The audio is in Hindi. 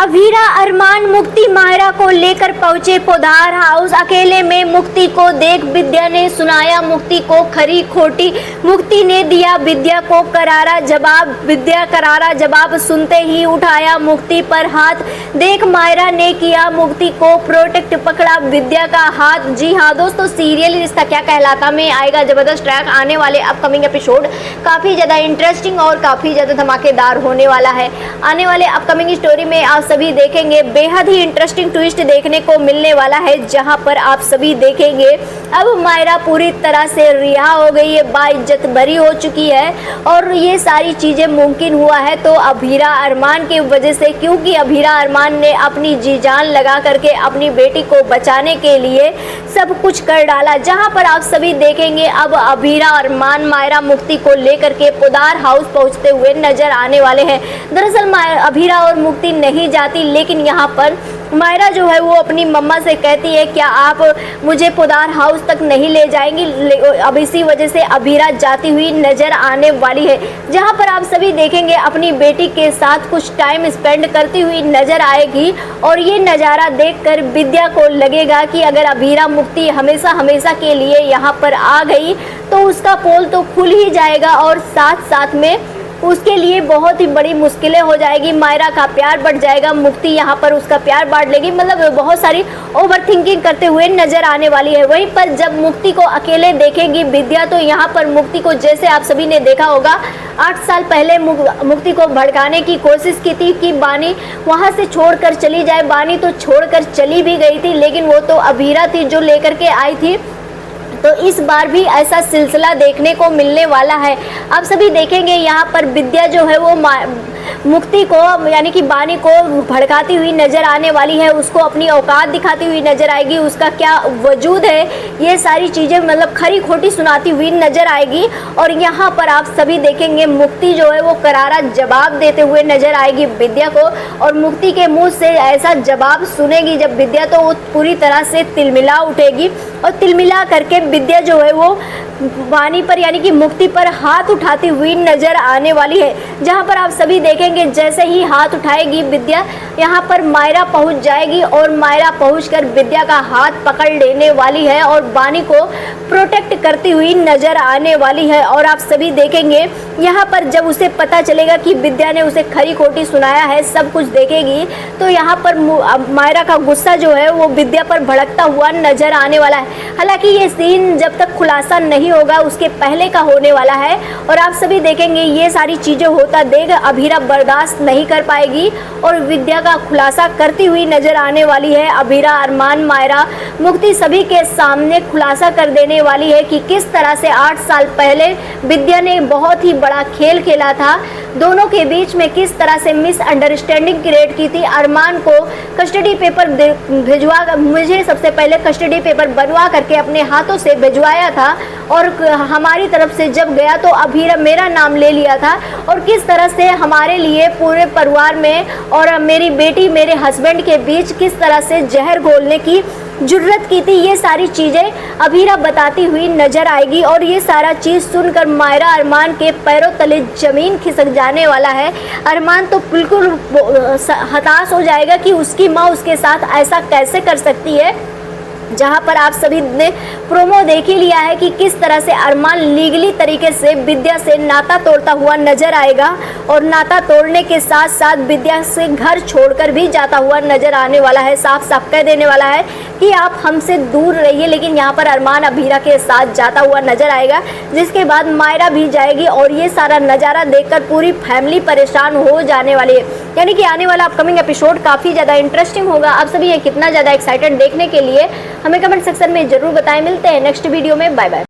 अभीरा अरमान मुक्ति मायरा को लेकर पहुंचे पोदार हाउस। अकेले में मुक्ति को देख विद्या ने सुनाया मुक्ति को खरी खोटी। मुक्ति ने दिया विद्या को करारा जवाब। विद्या करारा जवाब सुनते ही उठाया मुक्ति पर हाथ। देख मायरा ने किया मुक्ति को प्रोटेक्ट, पकड़ा विद्या का हाथ। जी हाँ दोस्तों, सीरियल रिश्ता क्या कहलाता में आएगा जबरदस्त ट्रैक। आने वाले अपकमिंग एपिसोड काफी ज्यादा इंटरेस्टिंग और काफी ज्यादा धमाकेदार होने वाला है। आने वाले अपकमिंग स्टोरी में आप सभी देखेंगे बेहद ही इंटरेस्टिंग ट्विस्ट देखने को मिलने वाला है, जहां पर आप सभी देखेंगे अब मायरा पूरी तरह से रिहा हो गई है, बाइज्जत बरी हो चुकी है। और ये सारी चीजें मुमकिन हुआ है तो अभीरा अरमान की वजह से, क्योंकि अभीरा अरमान ने अपनी जी जान लगा करके अपनी बेटी को बचाने के लिए सब कुछ कर डाला। जहां पर आप सभी देखेंगे अब अभीरा अरमान मायरा मुक्ति को लेकर के पोदार हाउस पहुंचते हुए नजर आने वाले हैं। दरअसल अभीरा और मुक्ति नहीं जाती, लेकिन यहाँ पर मायरा जो है वो अपनी मम्मा से कहती है क्या आप मुझे पोदार हाउस तक नहीं ले जाएंगी। अब इसी वजह से अभीरा जाती हुई नजर आने वाली है, जहां पर आप सभी देखेंगे अपनी बेटी के साथ कुछ टाइम स्पेंड करती हुई नजर आएगी। और ये नज़ारा देखकर विद्या को लगेगा कि अगर अभीरा मुक्ति हमेशा हमेशा के लिए यहाँ पर आ गई तो उसका पोल तो खुल ही जाएगा और साथ साथ में उसके लिए बहुत ही बड़ी मुश्किलें हो जाएगी। मायरा का प्यार बढ़ जाएगा, मुक्ति यहाँ पर उसका प्यार बांट लेगी। मतलब बहुत सारी ओवरथिंकिंग करते हुए नजर आने वाली है। वहीं पर जब मुक्ति को अकेले देखेगी विद्या तो यहाँ पर मुक्ति को, जैसे आप सभी ने देखा होगा 8 साल पहले मुक्ति को भड़काने की कोशिश की थी कि बानी वहाँ से छोड़कर चली जाए। बानी तो छोड़कर चली भी गई थी, लेकिन वो तो अभीरा थी जो लेकर के आई थी। तो इस बार भी ऐसा सिलसिला देखने को मिलने वाला है। आप सभी देखेंगे यहाँ पर विद्या जो है वो मुक्ति को यानी कि बानी को भड़काती हुई नजर आने वाली है, उसको अपनी औकात दिखाती हुई नजर आएगी, उसका क्या वजूद है ये सारी चीज़ें मतलब खरी खोटी सुनाती हुई नजर आएगी। और यहाँ पर आप सभी देखेंगे मुक्ति जो है वो करारा जवाब देते हुए नजर आएगी विद्या को। और मुक्ति के मुंह से ऐसा जवाब सुनेगी जब विद्या, तो वो पूरी तरह से तिलमिला उठेगी और तिलमिला करके विद्या जो है वो बानी पर यानी कि मुक्ति पर हाथ उठाती हुई नजर आने वाली है। जहां पर आप सभी देखेंगे जैसे ही हाथ उठाएगी विद्या, यहां पर मायरा पहुंच जाएगी और मायरा पहुंचकर विद्या का हाथ पकड़ लेने वाली है और बानी को प्रोटेक्ट करती हुई नजर आने वाली है। और आप सभी देखेंगे यहां पर जब उसे पता चलेगा कि विद्या ने उसे खरी खोटी सुनाया है, सब कुछ देखेगी, तो यहाँ पर मायरा का गुस्सा जो है वो विद्या पर भड़कता हुआ नजर आने वाला है। हालांकि ये सीन जब तक खुलासा नहीं होगा उसके पहले का होने वाला है। और आप सभी देखेंगे ये सारी चीजें होता देख अभीरा बर्दाश्त नहीं कर पाएगी और विद्या का खुलासा करती हुई नजर आने वाली है। अभीरा अरमान मायरा मुक्ति सभी के सामने खुलासा कर देने वाली है कि किस तरह से 8 साल पहले विद्या ने बहुत ही बड़ा खेल खेला था, दोनों के बीच में किस तरह से मिसअंडरस्टैंडिंग क्रिएट की थी। अरमान को कस्टडी पेपर भिजवा, मुझे सबसे पहले कस्टडी पेपर बनवा करके अपने हाथों से भिजवाया था और हमारी तरफ से जब गया तो अभीरा मेरा नाम ले लिया था। और किस तरह से हमारे लिए पूरे परिवार में और मेरी बेटी मेरे हस्बैंड के बीच किस तरह से जहर घोलने की जुर्रत की थी, ये सारी चीज़ें अभीरा बताती हुई नजर आएगी। और ये सारा चीज़ सुनकर मायरा अरमान के पैरों तले ज़मीन खिसक जाने वाला है। अरमान तो बिल्कुल हताश हो जाएगा कि उसकी माँ उसके साथ ऐसा कैसे कर सकती है। जहां पर आप सभी ने प्रोमो देख ही लिया है कि किस तरह से अरमान लीगली तरीके से विद्या से नाता तोड़ता हुआ नजर आएगा और नाता तोड़ने के साथ साथ विद्या से घर छोड़कर भी जाता हुआ नजर आने वाला है। साफ साफ कह देने वाला है कि आप हमसे दूर रहिए, लेकिन यहाँ पर अरमान अभीरा के साथ जाता हुआ नजर आएगा, जिसके बाद मायरा भी जाएगी। और ये सारा नज़ारा देखकर पूरी फैमिली परेशान हो जाने वाली है। यानी कि आने वाला अपकमिंग एपिसोड काफ़ी ज़्यादा इंटरेस्टिंग होगा। आप सभी ये कितना ज़्यादा एक्साइटेड देखने के लिए हमें कमेंट सेक्शन में जरूर बताएं। मिलते हैं नेक्स्ट वीडियो में, बाय बाय।